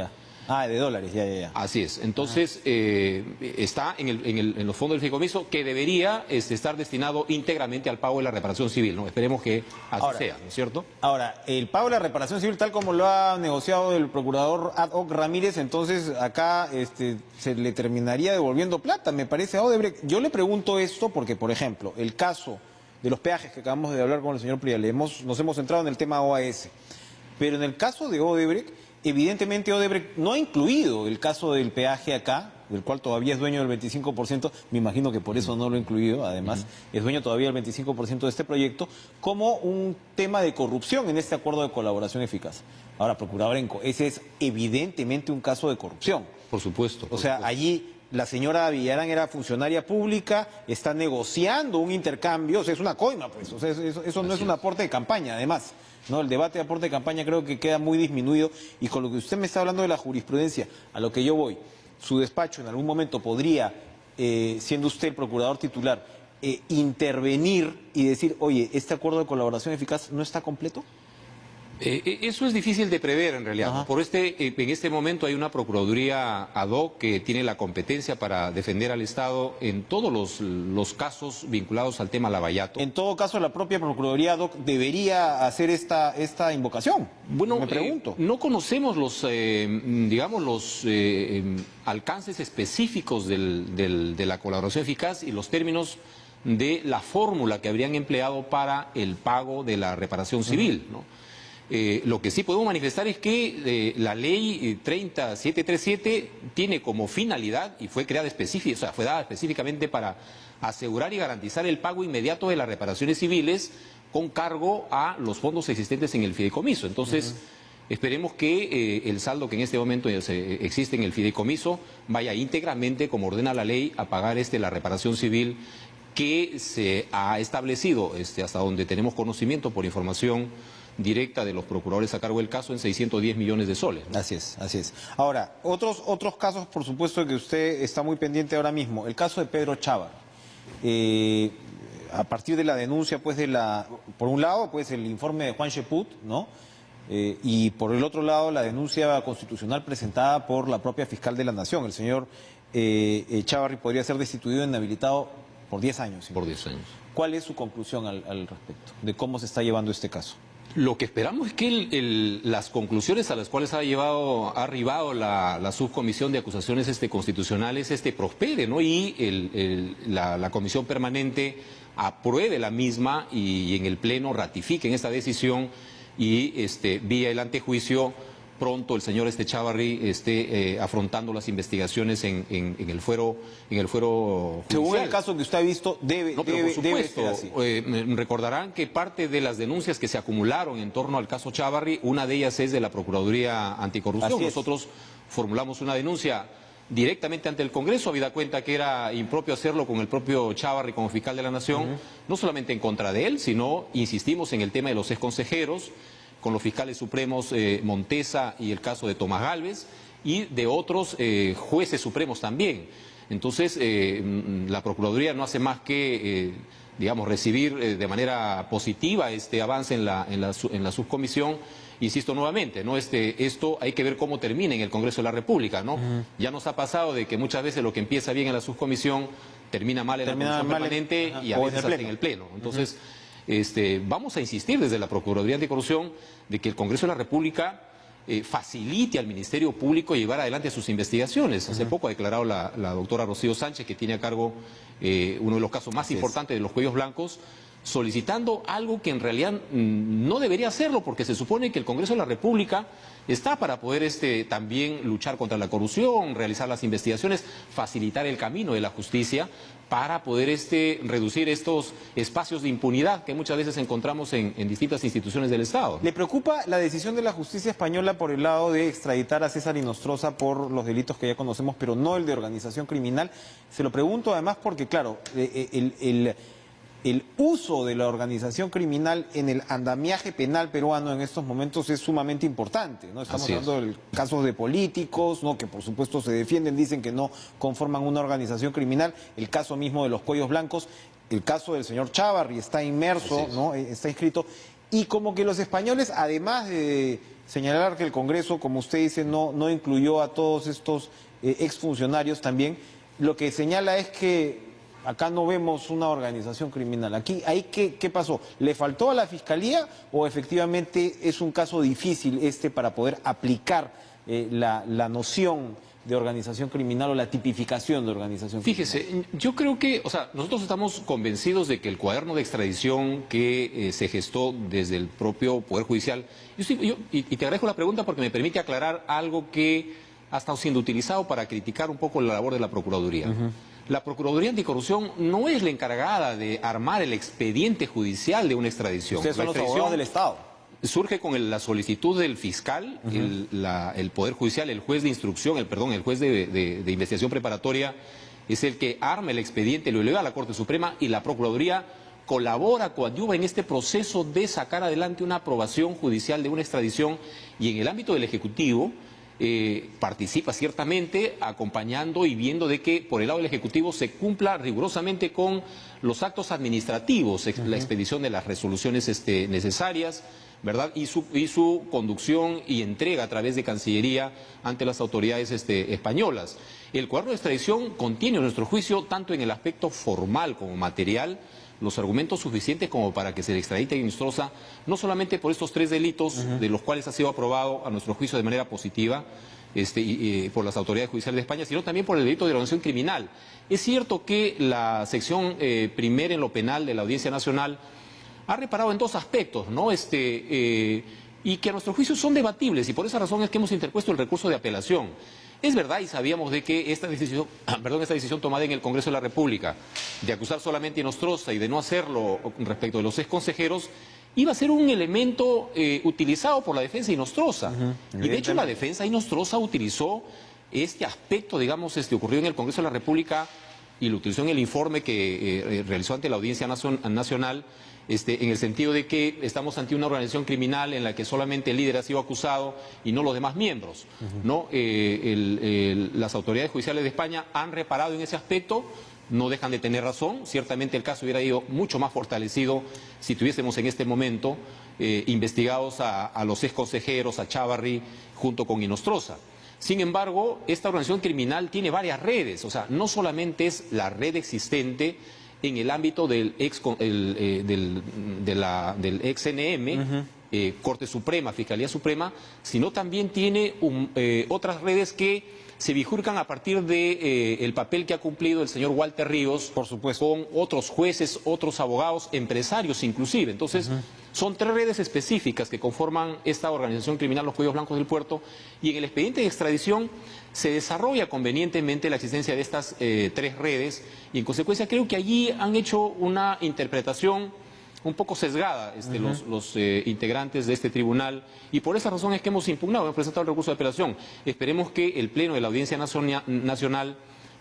De dólares, ya. Así es. Entonces, está en los fondos del fideicomiso que debería estar destinado íntegramente al pago de la reparación civil, ¿no? Esperemos que así sea, ¿no es cierto? Ahora, el pago de la reparación civil, tal como lo ha negociado el procurador ad hoc Ramírez, entonces acá se le terminaría devolviendo plata, me parece, a Odebrecht. Yo le pregunto esto porque, por ejemplo, el caso de los peajes que acabamos de hablar con el señor Priale, nos hemos centrado en el tema OAS, pero en el caso de Odebrecht, evidentemente Odebrecht no ha incluido el caso del peaje acá, del cual todavía es dueño del 25%, me imagino que por eso no lo ha incluido, además es dueño todavía del 25% de este proyecto, como un tema de corrupción en este acuerdo de colaboración eficaz. Ahora, procurador Enco, ese es evidentemente un caso de corrupción. Por supuesto. O sea, allí la señora Villarán era funcionaria pública, está negociando un intercambio, o sea, es una coima, pues, o sea, eso no es un aporte de campaña, además, ¿no? El debate de aporte de campaña creo que queda muy disminuido, y con lo que usted me está hablando de la jurisprudencia, a lo que yo voy, su despacho en algún momento podría, siendo usted el procurador titular, intervenir y decir, oye, este acuerdo de colaboración eficaz no está completo. Eso es difícil de prever en realidad. Ajá. En este momento hay una Procuraduría ad hoc que tiene la competencia para defender al Estado en todos los casos vinculados al tema Lavallato. En todo caso, la propia Procuraduría ad hoc debería hacer esta invocación. Bueno, me pregunto. No conocemos los alcances específicos de la colaboración eficaz y los términos de la fórmula que habrían empleado para el pago de la reparación civil, ¿no? Lo que sí podemos manifestar es que la ley 30737 tiene como finalidad, y fue creada específica, o sea, fue dada específicamente para asegurar y garantizar el pago inmediato de las reparaciones civiles con cargo a los fondos existentes en el fideicomiso. Entonces, esperemos que el saldo que en este momento existe en el fideicomiso vaya íntegramente, como ordena la ley, a pagar la reparación civil que se ha establecido, hasta donde tenemos conocimiento por información directa de los procuradores a cargo del caso, en 610 millones de soles, ¿no? Así es, así es. Ahora, otros casos, por supuesto, que usted está muy pendiente ahora mismo. El caso de Pedro Chávarri. A partir de la denuncia, pues, por un lado, pues, el informe de Juan Cheput, ¿no? Y por el otro lado, la denuncia constitucional presentada por la propia fiscal de la Nación. El señor Chávarri podría ser destituido e inhabilitado por 10 años. Por 10 años. ¿Cuál es su conclusión al respecto de cómo se está llevando este caso? Lo que esperamos es que las conclusiones a las cuales ha arribado la subcomisión de acusaciones constitucionales prospere, ¿no? Y la comisión permanente apruebe la misma y en el pleno ratifiquen esta decisión y vía el antejuicio pronto el señor Chávarri esté afrontando las investigaciones en el fuero judicial. Según el caso que usted ha visto, debe ser así. Recordarán que parte de las denuncias que se acumularon en torno al caso Chávarri, una de ellas es de la Procuraduría Anticorrupción. Nosotros formulamos una denuncia directamente ante el Congreso, habida cuenta que era impropio hacerlo con el propio Chávarri como fiscal de la Nación, no solamente en contra de él, sino insistimos en el tema de los exconsejeros, con los fiscales supremos Montesa y el caso de Tomás Gálvez, y de otros jueces supremos también. Entonces, la Procuraduría no hace más que, recibir de manera positiva este avance en la subcomisión. Insisto nuevamente, ¿no? Esto hay que ver cómo termina en el Congreso de la República, ¿no? Ya nos ha pasado de que muchas veces lo que empieza bien en la subcomisión termina mal en la comisión permanente y a veces hasta en el Pleno. Entonces, vamos a insistir desde la Procuraduría Anticorrupción de que el Congreso de la República facilite al Ministerio Público llevar adelante sus investigaciones. Hace poco ha declarado la doctora Rocío Sánchez, que tiene a cargo uno de los casos más importantes de los cuellos blancos, solicitando algo que en realidad no debería hacerlo, porque se supone que el Congreso de la República está para poder también luchar contra la corrupción, realizar las investigaciones, facilitar el camino de la justicia para poder reducir estos espacios de impunidad que muchas veces encontramos en distintas instituciones del Estado. ¿Le preocupa la decisión de la justicia española por el lado de extraditar a César Inostroza por los delitos que ya conocemos, pero no el de organización criminal? Se lo pregunto además porque, claro, el uso de la organización criminal en el andamiaje penal peruano en estos momentos es sumamente importante, ¿no? Estamos hablando de casos de políticos, ¿no? Que por supuesto se defienden, dicen que no conforman una organización criminal, el caso mismo de los cuellos blancos, el caso del señor Chávarri está inmerso, ¿no? Está inscrito, y como que los españoles, además de señalar que el Congreso, como usted dice, no incluyó a todos estos exfuncionarios también, lo que señala es que acá no vemos una organización criminal. ¿Qué pasó? ¿Le faltó a la Fiscalía o efectivamente es un caso difícil para poder aplicar la noción de organización criminal o la tipificación de organización criminal? Fíjese, yo creo que, nosotros estamos convencidos de que el cuaderno de extradición que se gestó desde el propio Poder Judicial, y te agradezco la pregunta porque me permite aclarar algo que ha estado siendo utilizado para criticar un poco la labor de la Procuraduría. La Procuraduría Anticorrupción no es la encargada de armar el expediente judicial de una extradición. Ustedes son los abogados del Estado. surge con la solicitud del fiscal, el Poder Judicial, el juez de instrucción, el juez de investigación preparatoria es el que arma el expediente, lo eleva a la Corte Suprema y la Procuraduría colabora, coadyuva en este proceso de sacar adelante una aprobación judicial de una extradición, y en el ámbito del Ejecutivo participa ciertamente acompañando y viendo de que por el lado del Ejecutivo se cumpla rigurosamente con los actos administrativos, la expedición de las resoluciones necesarias, ¿verdad? Y su conducción y entrega a través de Cancillería ante las autoridades españolas. El cuaderno de extradición contiene, a nuestro juicio, tanto en el aspecto formal como material, los argumentos suficientes como para que se le extradite a Inostroza, no solamente por estos 3 delitos, de los cuales ha sido aprobado, a nuestro juicio, de manera positiva por las autoridades judiciales de España, sino también por el delito de organización criminal. Es cierto que la sección primera en lo penal de la Audiencia Nacional ha reparado en 2 aspectos, ¿no? Y que a nuestro juicio son debatibles, y por esa razón es que hemos interpuesto el recurso de apelación. Es verdad, y sabíamos de que esta decisión tomada en el Congreso de la República, de acusar solamente a Inostroza y de no hacerlo respecto de los exconsejeros, iba a ser un elemento utilizado por la defensa de Inostroza. Y de hecho la defensa de Inostroza utilizó este aspecto, digamos, ocurrido en el Congreso de la República, y lo utilizó en el informe que realizó ante la Audiencia Nacional, en el sentido de que estamos ante una organización criminal en la que solamente el líder ha sido acusado y no los demás miembros, ¿no? Las autoridades judiciales de España han reparado en ese aspecto, no dejan de tener razón. Ciertamente el caso hubiera ido mucho más fortalecido si tuviésemos en este momento investigados a los exconsejeros, a Chávarri, junto con Inostroza. Sin embargo, esta organización criminal tiene varias redes, o sea, no solamente es la red existente en el ámbito del ex-NM, Corte Suprema, Fiscalía Suprema, sino también tiene otras redes que se bifurcan a partir de el papel que ha cumplido el señor Walter Ríos, por supuesto, con otros jueces, otros abogados, empresarios inclusive. Entonces, son 3 redes específicas que conforman esta organización criminal, los Cuellos Blancos del Puerto, y en el expediente de extradición se desarrolla convenientemente la existencia de estas 3 redes, y en consecuencia creo que allí han hecho una interpretación un poco sesgada los integrantes de este tribunal, y por esa razón es que hemos impugnado, hemos presentado el recurso de apelación. Esperemos que el Pleno de la Audiencia Nacional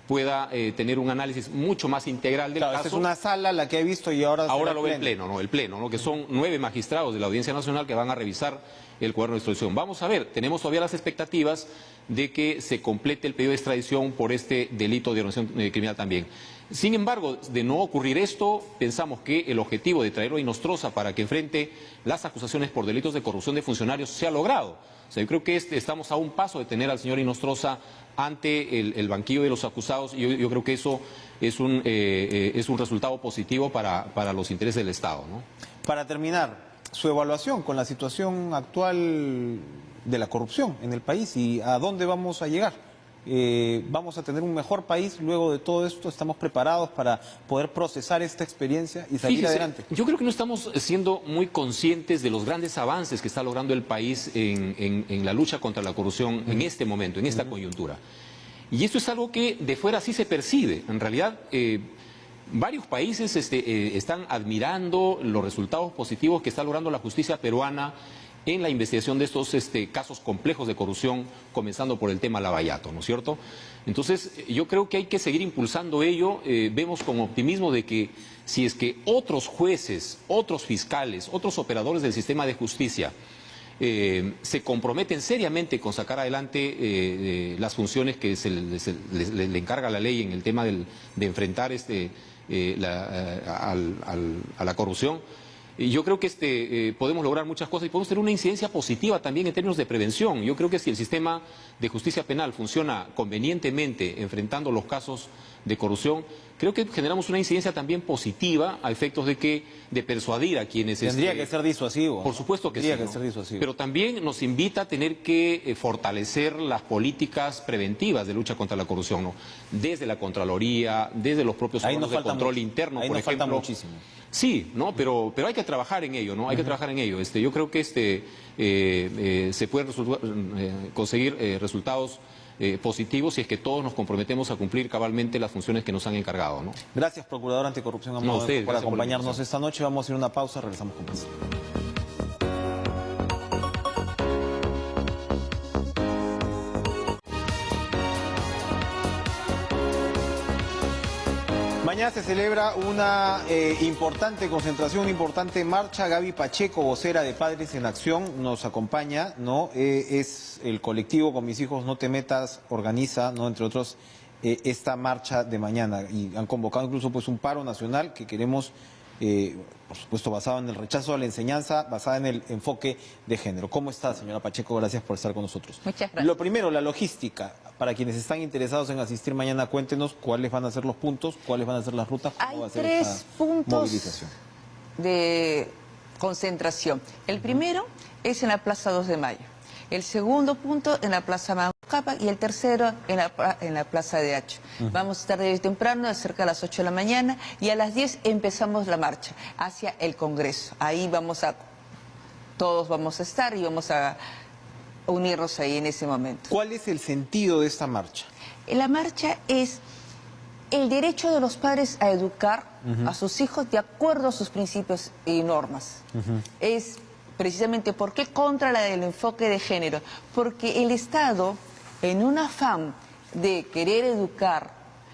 pueda tener un análisis mucho más integral del caso. Esta es una sala la que he visto y ahora lo ve el Pleno, ¿no? Que son 9 magistrados de la Audiencia Nacional que van a revisar el cuaderno de extradición. Vamos a ver, tenemos todavía las expectativas de que se complete el pedido de extradición por este delito de organización criminal también. Sin embargo, de no ocurrir esto, pensamos que el objetivo de traerlo a Inostroza para que enfrente las acusaciones por delitos de corrupción de funcionarios se ha logrado. O sea, yo creo que estamos a un paso de tener al señor Inostroza ante el banquillo de los acusados, y yo creo que eso es un resultado positivo para los intereses del Estado, ¿no? Para terminar, su evaluación con la situación actual de la corrupción en el país y a dónde vamos a llegar. ¿Vamos a tener un mejor país luego de todo esto? ¿Estamos preparados para poder procesar esta experiencia y salir adelante? Yo creo que no estamos siendo muy conscientes de los grandes avances que está logrando el país en la lucha contra la corrupción en este momento, en esta coyuntura. Y esto es algo que de fuera sí se percibe. En realidad, varios países están admirando los resultados positivos que está logrando la justicia peruana en la investigación de estos casos complejos de corrupción, comenzando por el tema Lavallato, ¿no es cierto? Entonces, yo creo que hay que seguir impulsando ello. Vemos con optimismo de que si es que otros jueces, otros fiscales, otros operadores del sistema de justicia se comprometen seriamente con sacar adelante las funciones que le encarga la ley en el tema de enfrentar a la corrupción, yo creo que podemos lograr muchas cosas y podemos tener una incidencia positiva también en términos de prevención. Yo creo que si el sistema de justicia penal funciona convenientemente enfrentando los casos de corrupción, creo que generamos una incidencia también positiva a efectos de persuadir a quienes... Tendría que ser disuasivo. Por supuesto que sí. Tendría que ser disuasivo. Pero también nos invita a tener que fortalecer las políticas preventivas de lucha contra la corrupción, ¿no? Desde la Contraloría, desde los propios órganos de control interno, por ejemplo. Falta muchísimo. Sí, ¿no? Pero hay que trabajar en ello, ¿no? Hay que trabajar en ello. Yo creo que se pueden conseguir resultados positivos si es que todos nos comprometemos a cumplir cabalmente las funciones que nos han encargado, ¿no? Gracias, Procurador Anticorrupción, por acompañarnos esta noche. Vamos a ir a una pausa, regresamos con más. Mañana se celebra una importante concentración, una importante marcha. Gaby Pacheco, vocera de Padres en Acción, nos acompaña, ¿no? Es el colectivo Con Mis Hijos No Te Metas, organiza, ¿no?, entre otros, esta marcha de mañana. Y han convocado incluso pues un paro nacional que queremos, por supuesto, basado en el rechazo a la enseñanza, basada en el enfoque de género. ¿Cómo está, señora Pacheco? Gracias por estar con nosotros. Muchas gracias. Lo primero, la logística. Para quienes están interesados en asistir mañana, cuéntenos cuáles van a ser los puntos, cuáles van a ser las rutas, cómo va a ser tres esta puntos movilización de concentración. El primero es en la Plaza 2 de Mayo, el segundo punto en la Plaza Mancapa y el tercero en la Plaza de Hacho. Vamos a estar desde temprano, de cerca a las 8 de la mañana, y a las 10 empezamos la marcha hacia el Congreso. Ahí todos vamos a estar y vamos a unirnos ahí en ese momento. ¿Cuál es el sentido de esta marcha? La marcha es el derecho de los padres a educar a sus hijos de acuerdo a sus principios y normas. Es precisamente ¿por qué contra el enfoque de género? Porque el Estado, en un afán de querer educar,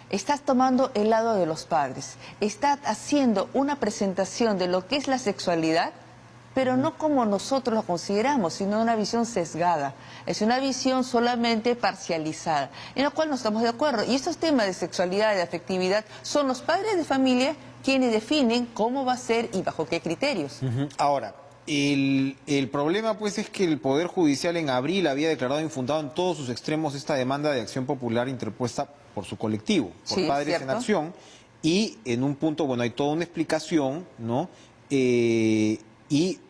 está tomando el lado de los padres, está haciendo una presentación de lo que es la sexualidad, pero no como nosotros lo consideramos, sino una visión sesgada. Es una visión solamente parcializada, en la cual no estamos de acuerdo. Y estos temas de sexualidad, de afectividad, son los padres de familia quienes definen cómo va a ser y bajo qué criterios. Ahora, el problema pues es que el Poder Judicial en abril había declarado infundado en todos sus extremos esta demanda de acción popular interpuesta por su colectivo, por Sí, Padres ¿cierto? en Acción, y en un punto, bueno, hay toda una explicación, ¿no? Y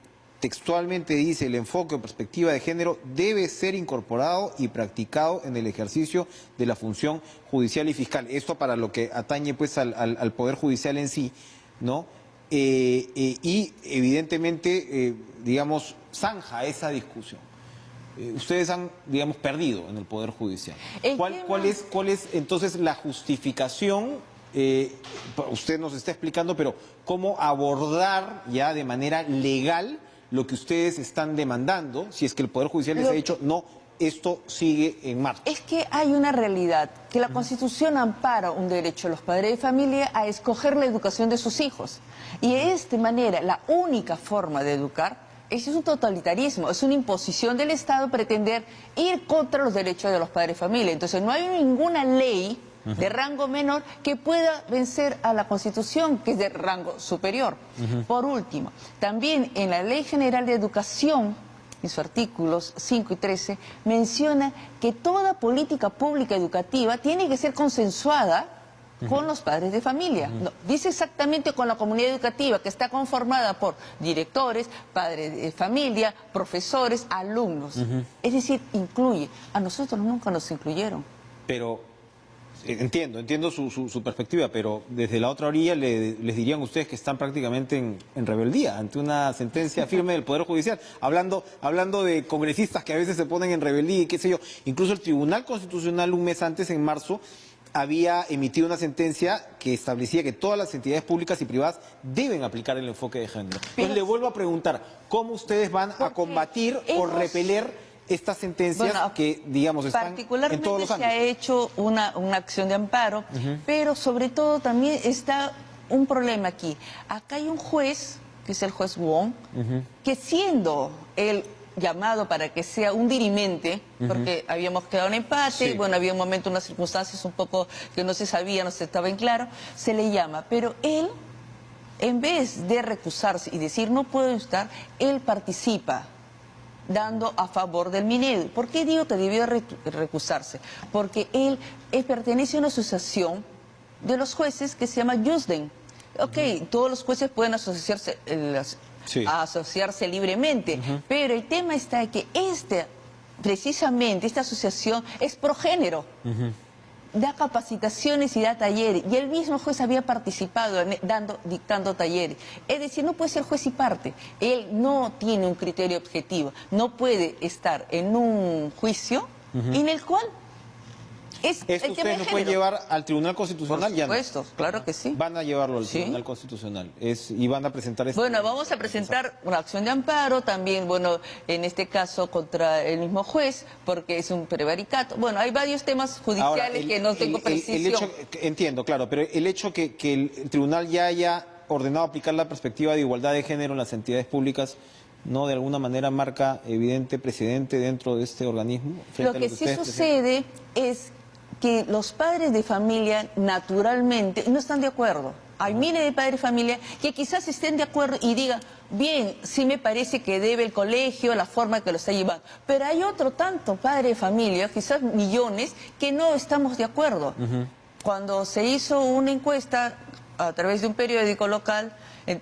textualmente dice: el enfoque o perspectiva de género debe ser incorporado y practicado en el ejercicio de la función judicial y fiscal. Esto para lo que atañe pues al Poder Judicial en sí, ¿no? Y evidentemente, digamos, zanja esa discusión. Ustedes han, digamos, perdido en el Poder Judicial. ¿Cuál es entonces la justificación? Usted nos está explicando, pero ¿cómo abordar ya de manera legal lo que ustedes están demandando, si es que el Poder Judicial les ha dicho no, esto sigue en marcha? Es que hay una realidad, que la Constitución ampara un derecho a los padres de familia a escoger la educación de sus hijos. Y de esta manera, la única forma de educar es un totalitarismo, es una imposición del Estado pretender ir contra los derechos de los padres de familia. Entonces no hay ninguna ley de rango menor que pueda vencer a la Constitución, que es de rango superior. Por último, también en la Ley General de Educación, en sus artículos 5 y 13, menciona que toda política pública educativa tiene que ser consensuada con los padres de familia. No, dice exactamente con la comunidad educativa, que está conformada por directores, padres de familia, profesores, alumnos. Es decir, incluye. A nosotros nunca nos incluyeron. Pero entiendo su perspectiva, pero desde la otra orilla les dirían ustedes que están prácticamente en rebeldía ante una sentencia firme del Poder Judicial, hablando de congresistas que a veces se ponen en rebeldía y qué sé yo. Incluso el Tribunal Constitucional un mes antes, en marzo, había emitido una sentencia que establecía que todas las entidades públicas y privadas deben aplicar el enfoque de género. Entonces le vuelvo a preguntar, ¿cómo ustedes van a combatir o repeler estas sentencias que, digamos, están en todos los ámbitos? Particularmente se ha hecho una acción de amparo, pero sobre todo también está un problema aquí. Acá hay un juez, que es el juez Wong, que siendo el llamado para que sea un dirimente, porque habíamos quedado en empate, bueno, había un momento, unas circunstancias un poco que no se sabía, no se estaba en claro, se le llama, pero él, en vez de recusarse y decir no puedo estar, él participa dando a favor del Minedu. ¿Por qué digo que debió recusarse? Porque él pertenece a una asociación de los jueces que se llama Jusden. Todos los jueces pueden asociarse libremente, pero el tema está en que precisamente esta asociación es progénero. Da capacitaciones y da talleres, y el mismo juez había participado dictando talleres. Es decir, no puede ser juez y parte. Él no tiene un criterio objetivo, no puede estar en un juicio en el cual Es Esto el tema ustedes de lo pueden género. llevar al Tribunal Constitucional, Por ya no. supuesto, claro que sí. Van a llevarlo al Sí. Tribunal Constitucional y van a presentar este... Bueno, vamos a presentar una acción de amparo también, bueno, en este caso contra el mismo juez, porque es un prevaricato. Bueno, hay varios temas judiciales Ahora, que no tengo precisión. Entiendo, claro, pero el hecho que el tribunal ya haya ordenado aplicar la perspectiva de igualdad de género en las entidades públicas, ¿no de alguna manera marca evidente precedente dentro de este organismo? Lo que sí sucede es que los padres de familia naturalmente no están de acuerdo. Hay miles de padres de familia que quizás estén de acuerdo y digan, bien, sí me parece que debe el colegio, la forma que lo está llevando. Pero hay otro tanto padre de familia, quizás millones, que no estamos de acuerdo. Cuando se hizo una encuesta a través de un periódico local,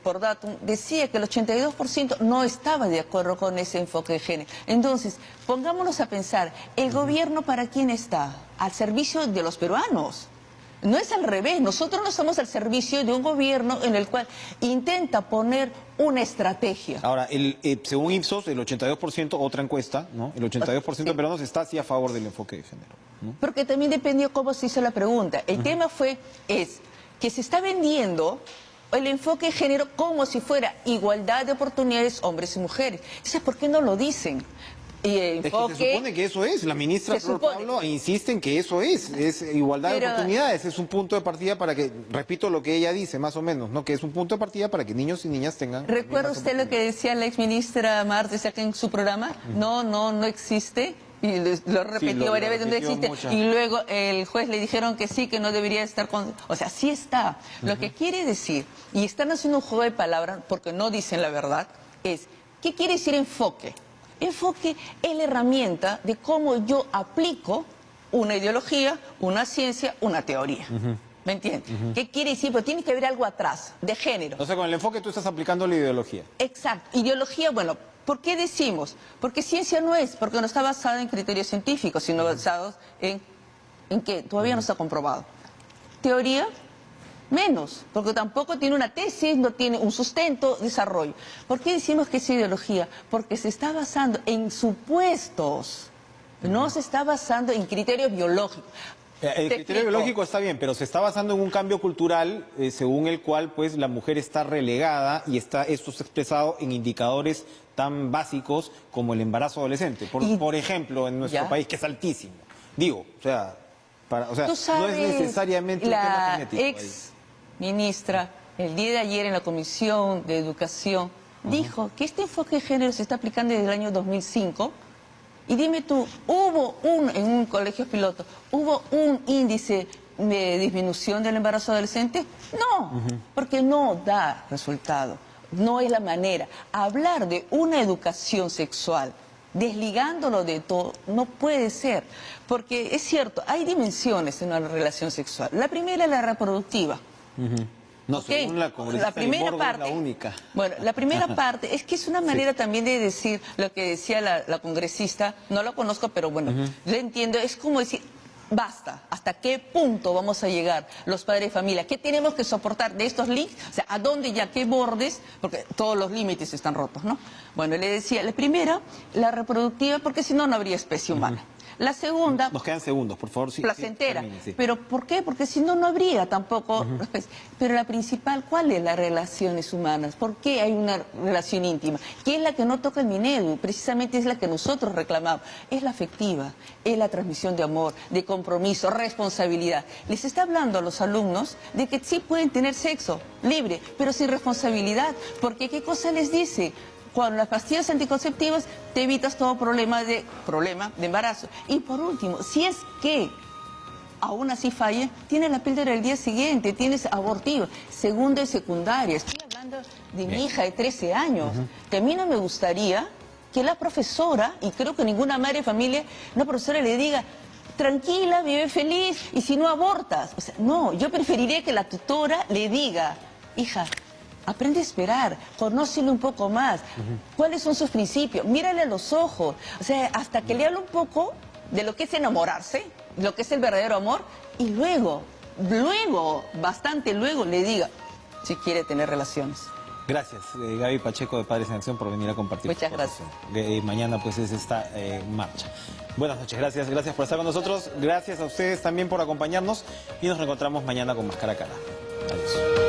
por Datum, decía que el 82% no estaba de acuerdo con ese enfoque de género. Entonces, pongámonos a pensar, ¿el gobierno para quién está? Al servicio de los peruanos. No es al revés, nosotros no estamos al servicio de un gobierno en el cual intenta poner una estrategia. Ahora, según Ipsos, el 82%, otra encuesta, ¿no? El 82% de peruanos está así a favor del enfoque de género, ¿no? Porque también dependió cómo se hizo la pregunta. El tema es que se está vendiendo el enfoque de género como si fuera igualdad de oportunidades hombres y mujeres. Entonces, ¿por qué no lo dicen? Y el enfoque, es que se supone que eso es, la ministra Flor Pablo insiste en que eso es igualdad de oportunidades, es un punto de partida para que, repito lo que ella dice más o menos, ¿no? Que es un punto de partida para que niños y niñas tengan... ¿Recuerda usted lo que decía la exministra Martes acá en su programa? No existe. Y lo repitió varias veces, no existe. Y luego el juez le dijeron que sí, que no debería estar con... O sea, sí está. Lo que quiere decir, y están haciendo un juego de palabras porque no dicen la verdad, es, ¿qué quiere decir enfoque? Enfoque es la herramienta de cómo yo aplico una ideología, una ciencia, una teoría. ¿Me entiendes? ¿Qué quiere decir? Pero tiene que haber algo atrás, de género. O sea, con el enfoque tú estás aplicando la ideología. Exacto. Ideología, bueno, ¿por qué decimos? Porque ciencia no es, porque no está basada en criterios científicos, sino basados en que todavía no está comprobado. Teoría, menos, porque tampoco tiene una tesis, no tiene un sustento, desarrollo. ¿Por qué decimos que es ideología? Porque se está basando en supuestos, no se está basando en criterios biológicos. El criterio biológico está bien, pero se está basando en un cambio cultural según el cual pues la mujer está relegada y esto está expresado en indicadores tan básicos como el embarazo adolescente. Por ejemplo, en nuestro país, que es altísimo. Digo, o sea, no es necesariamente un tema genético. La ex ministra, el día de ayer en la Comisión de Educación, dijo que este enfoque de género se está aplicando desde el año 2005. Y dime tú, en un colegio piloto, ¿hubo un índice de disminución del embarazo adolescente? No, porque no da resultado, no es la manera. Hablar de una educación sexual, desligándolo de todo, no puede ser. Porque es cierto, hay dimensiones en una relación sexual. La primera es la reproductiva. No, según la congresista primera parte, es la única. Bueno, la primera parte es que es una manera también de decir lo que decía la congresista, no lo conozco, pero bueno, yo entiendo, es como decir, basta, ¿hasta qué punto vamos a llegar los padres de familia? ¿Qué tenemos que soportar de estos links? O sea, ¿a dónde ya, qué bordes? Porque todos los límites están rotos, ¿no? Bueno, le decía, la primera, la reproductiva, porque si no, no habría especie humana. La segunda... Nos quedan segundos, por favor. Sí, placentera. Sí. ¿Pero por qué? Porque si no, no habría tampoco... Pero la principal, ¿cuál es las relaciones humanas? ¿Por qué hay una relación íntima? ¿Qué es la que no toca el Minedu? Precisamente es la que nosotros reclamamos. Es la afectiva, es la transmisión de amor, de compromiso, responsabilidad. Les está hablando a los alumnos de que sí pueden tener sexo libre, pero sin responsabilidad. Porque ¿qué cosa les dice? Con las pastillas anticonceptivas te evitas todo problema de embarazo. Y por último, si es que aún así falla, tienes la píldora el día siguiente, tienes abortivo, segundo y secundaria. Estoy hablando de mi hija de 13 años, que a mí no me gustaría que la profesora, y creo que ninguna madre de familia, una profesora le diga, tranquila, vive feliz, y si no abortas. O sea, no, yo preferiría que la tutora le diga, hija, aprende a esperar, conócele un poco más. ¿Cuáles son sus principios? Mírale a los ojos. O sea, hasta que le hable un poco de lo que es enamorarse, lo que es el verdadero amor, y luego, bastante luego, le diga si quiere tener relaciones. Gracias, Gaby Pacheco de Padres en Acción, por venir a compartir. Muchas gracias. Mañana pues es esta marcha. Buenas noches, gracias por estar con nosotros. Gracias a ustedes también por acompañarnos y nos reencontramos mañana con más cara a cara. Adiós.